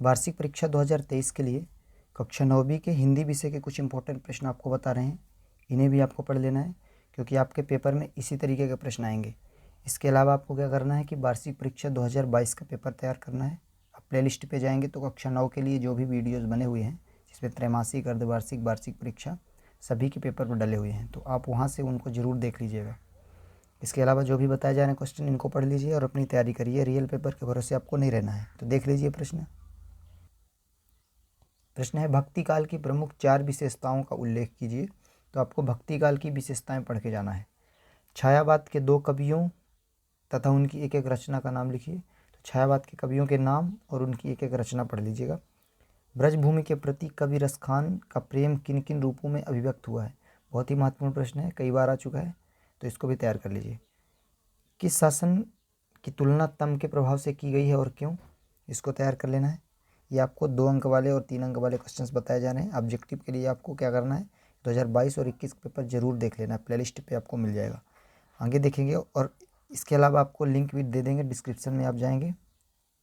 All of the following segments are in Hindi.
वार्षिक परीक्षा 2023 के लिए कक्षा 9वीं के हिंदी विषय के कुछ इंपॉर्टेंट प्रश्न आपको बता रहे हैं। इन्हें भी आपको पढ़ लेना है क्योंकि आपके पेपर में इसी तरीके के प्रश्न आएंगे। इसके अलावा आपको क्या करना है कि वार्षिक परीक्षा 2022 का पेपर तैयार करना है। आप प्ले लिस्ट पर जाएंगे तो कक्षा 9 के लिए जो भी वीडियोज़ बने हुए हैं जिसमें त्रैमासिक, अर्धवार्षिक, वार्षिक परीक्षा सभी के पेपर पर डले हुए हैं, तो आप वहाँ से उनको ज़रूर देख लीजिएगा। इसके अलावा जो भी बताए जा रहे हैं क्वेश्चन, इनको पढ़ लीजिए और अपनी तैयारी करिए। रियल पेपर के भरोसे आपको नहीं रहना है। तो देख लीजिए प्रश्न है, भक्ति काल की प्रमुख 4 विशेषताओं का उल्लेख कीजिए। तो आपको भक्ति काल की विशेषताएं पढ़ के जाना है। छायावाद के 2 कवियों तथा उनकी एक एक रचना का नाम लिखिए। तो छायावाद के कवियों के नाम और उनकी एक एक रचना पढ़ लीजिएगा। ब्रजभूमि के प्रति कवि रसखान का प्रेम किन किन रूपों में अभिव्यक्त हुआ है। बहुत ही महत्वपूर्ण प्रश्न है, कई बार आ चुका है, तो इसको भी तैयार कर लीजिए। किस शासन की तुलना तम के प्रभाव से की गई है और क्यों, इसको तैयार कर लेना है। ये आपको 2 अंक वाले और 3 अंक वाले क्वेश्चंस बताए जा रहे हैं। ऑब्जेक्टिव के लिए आपको क्या करना है, 2022 और 21 पेपर जरूर देख लेना है। प्लेलिस्ट पे आपको मिल जाएगा, आगे देखेंगे। और इसके अलावा आपको लिंक भी दे देंगे डिस्क्रिप्शन में। आप जाएंगे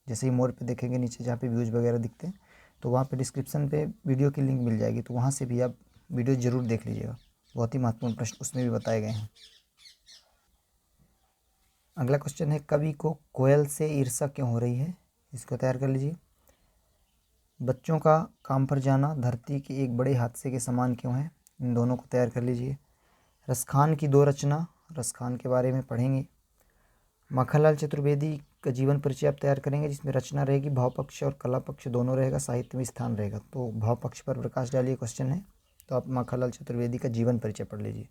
जैसे ही मोर पे देखेंगे नीचे जहाँ पे व्यूज़ वगैरह दिखते हैं, तो वहाँ पे डिस्क्रिप्शन पे वीडियो की लिंक मिल जाएगी, तो वहाँ से भी आप वीडियो ज़रूर देख लीजिएगा। बहुत ही महत्वपूर्ण प्रश्न उसमें भी बताए गए हैं। अगला क्वेश्चन है, कवि को कोयल से ईर्ष्या क्यों हो रही है, इसको तैयार कर लीजिए। बच्चों का काम पर जाना धरती के एक बड़े हादसे के समान क्यों है, इन दोनों को तैयार कर लीजिए। रसखान की 2 रचना, रसखान के बारे में पढ़ेंगे। माखनलाल चतुर्वेदी का जीवन परिचय आप तैयार करेंगे, जिसमें रचना रहेगी, भाव पक्ष और कला पक्ष दोनों रहेगा, साहित्य में स्थान रहेगा। तो भाव पक्ष पर प्रकाश डालिए क्वेश्चन है, तो आप माखनलाल चतुर्वेदी का जीवन परिचय पढ़ लीजिए।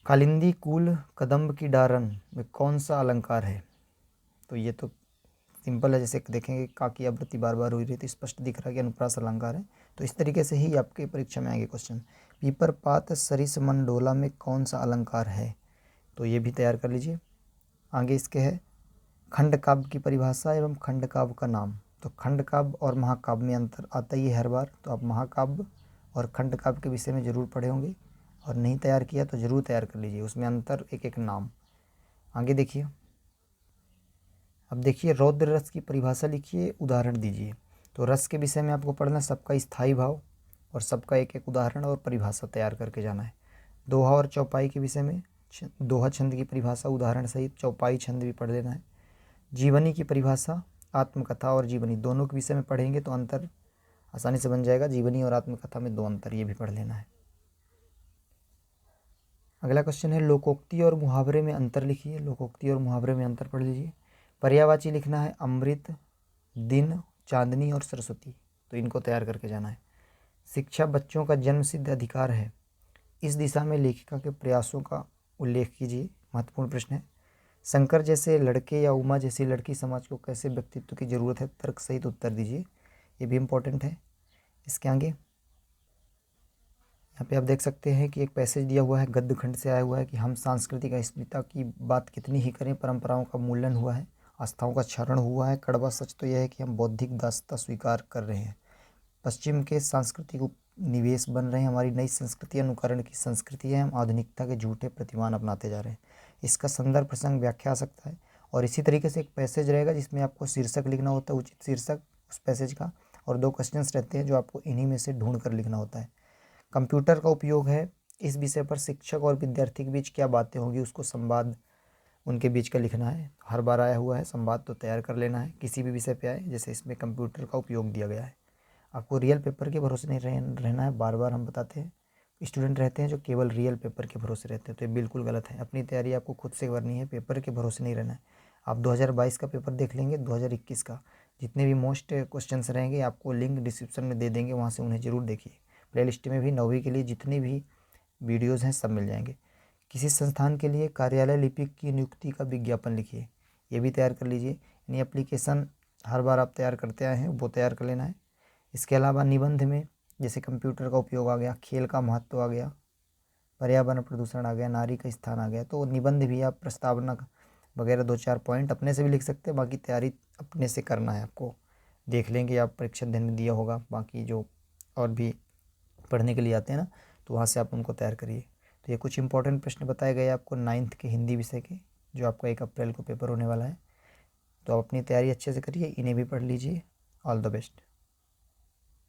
कालिंदी कुल कदम्ब की डारन में कौन सा अलंकार है, तो ये तो सिंपल है, जैसे देखेंगे का की आवृत्ति बार बार हुई रही, तो स्पष्ट दिख रहा है कि अनुप्रास अलंकार है। तो इस तरीके से ही आपके परीक्षा में आएंगे क्वेश्चन। पीपर पात सरिस मंडोला में कौन सा अलंकार है, तो ये भी तैयार कर लीजिए। आगे इसके है, खंड काव्य की परिभाषा एवं खंड काव्य का नाम। तो खंड काव्य और महाकाव्य में अंतर आता ही है हर बार, तो आप महाकाव्य और खंड काव्य के विषय में ज़रूर पढ़े होंगे, और नहीं तैयार किया तो ज़रूर तैयार कर लीजिए, उसमें अंतर एक एक नाम। आगे देखिए, अब देखिए रौद्र रस की परिभाषा लिखिए, उदाहरण दीजिए। तो रस के विषय में आपको पढ़ना सबका स्थायी भाव और सबका एक एक उदाहरण और परिभाषा तैयार करके जाना है। दोहा और चौपाई के विषय में दोहा छंद की परिभाषा उदाहरण सहित चौपाई छंद भी पढ़ लेना है। जीवनी की परिभाषा, आत्मकथा और जीवनी दोनों के विषय में पढ़ेंगे तो अंतर आसानी से बन जाएगा। जीवनी और आत्मकथा में 2 अंतर, ये भी पढ़ लेना है। अगला क्वेश्चन है, लोकोक्ति और मुहावरे में अंतर लिखिए। लोकोक्ति और मुहावरे में अंतर पढ़ लीजिए। पर्यायवाची लिखना है, अमृत, दिन, चांदनी और सरस्वती, तो इनको तैयार करके जाना है। शिक्षा बच्चों का जन्मसिद्ध अधिकार है, इस दिशा में लेखिका के प्रयासों का उल्लेख कीजिए, महत्वपूर्ण प्रश्न है। शंकर जैसे लड़के या उमा जैसी लड़की समाज को कैसे व्यक्तित्व की जरूरत है, तर्क सहित उत्तर दीजिए, ये भी इम्पोर्टेंट है। इसके आगे यहाँ पे आप देख सकते हैं कि एक पैसेज दिया हुआ है, गद्य खंड से आया हुआ है कि हम सांस्कृतिक अस्मिता की बात कितनी ही करें, परंपराओं का मूल्यन हुआ है, आस्थाओं का क्षरण हुआ है। कड़वा सच तो यह है कि हम बौद्धिक दासता स्वीकार कर रहे हैं। पश्चिम के सांस्कृतिक निवेश बन रहे हैं, हमारी नई संस्कृति अनुकरण की संस्कृति है, हम आधुनिकता के झूठे प्रतिमान अपनाते जा रहे हैं। इसका संदर्भ प्रसंग व्याख्या आ सकता है। और इसी तरीके से एक पैसेज रहेगा जिसमें आपको शीर्षक लिखना होता है, उचित शीर्षक उस पैसेज का, और 2 क्वेश्चंस रहते हैं जो आपको इन्हीं में से ढूंढ कर लिखना होता है। कंप्यूटर का उपयोग है, इस विषय पर शिक्षक और विद्यार्थी के बीच क्या बातें होंगी, उसको संवाद उनके बीच का लिखना है। हर बार आया हुआ है संवाद, तो तैयार कर लेना है, किसी भी विषय पे आए, जैसे इसमें कंप्यूटर का उपयोग दिया गया है। आपको रियल पेपर के भरोसे नहीं रहना है, बार बार हम बताते हैं। स्टूडेंट रहते हैं जो केवल रियल पेपर के भरोसे रहते हैं, तो ये बिल्कुल गलत है। अपनी तैयारी आपको खुद से करनी है, पेपर के भरोसे नहीं रहना है। आप 2022 का पेपर देख लेंगे, 2021 का जितने भी मोस्ट क्वेश्चंस रहेंगे आपको लिंक डिस्क्रिप्शन में दे देंगे, वहाँ से उन्हें ज़रूर देखिए। प्ले लिस्ट में भी 9वीं के लिए जितनी भी वीडियोज़ हैं सब मिल जाएंगे। किसी संस्थान के लिए कार्यालय लिपिक की नियुक्ति का विज्ञापन लिखिए, ये भी तैयार कर लीजिए। यानी एप्लीकेशन हर बार आप तैयार करते आए हैं, वो तैयार कर लेना है। इसके अलावा निबंध में जैसे कंप्यूटर का उपयोग आ गया, खेल का महत्व आ गया, पर्यावरण प्रदूषण आ गया, नारी का स्थान आ गया, तो निबंध भी आप प्रस्तावना वगैरह 2-4 पॉइंट अपने से भी लिख सकते हैं। बाकी तैयारी अपने से करना है आपको, देख लेंगे आप परीक्षा दिन में दिया होगा, बाकी जो और भी पढ़ने के लिए आते हैं ना, तो वहाँ से आप उनको तैयार करिए। तो ये कुछ इंपॉर्टेंट प्रश्न बताए गए आपको 9th के हिंदी विषय के, जो आपका 1 अप्रैल को पेपर होने वाला है। तो आप अपनी तैयारी अच्छे से करिए, इन्हें भी पढ़ लीजिए ऑल द बेस्ट।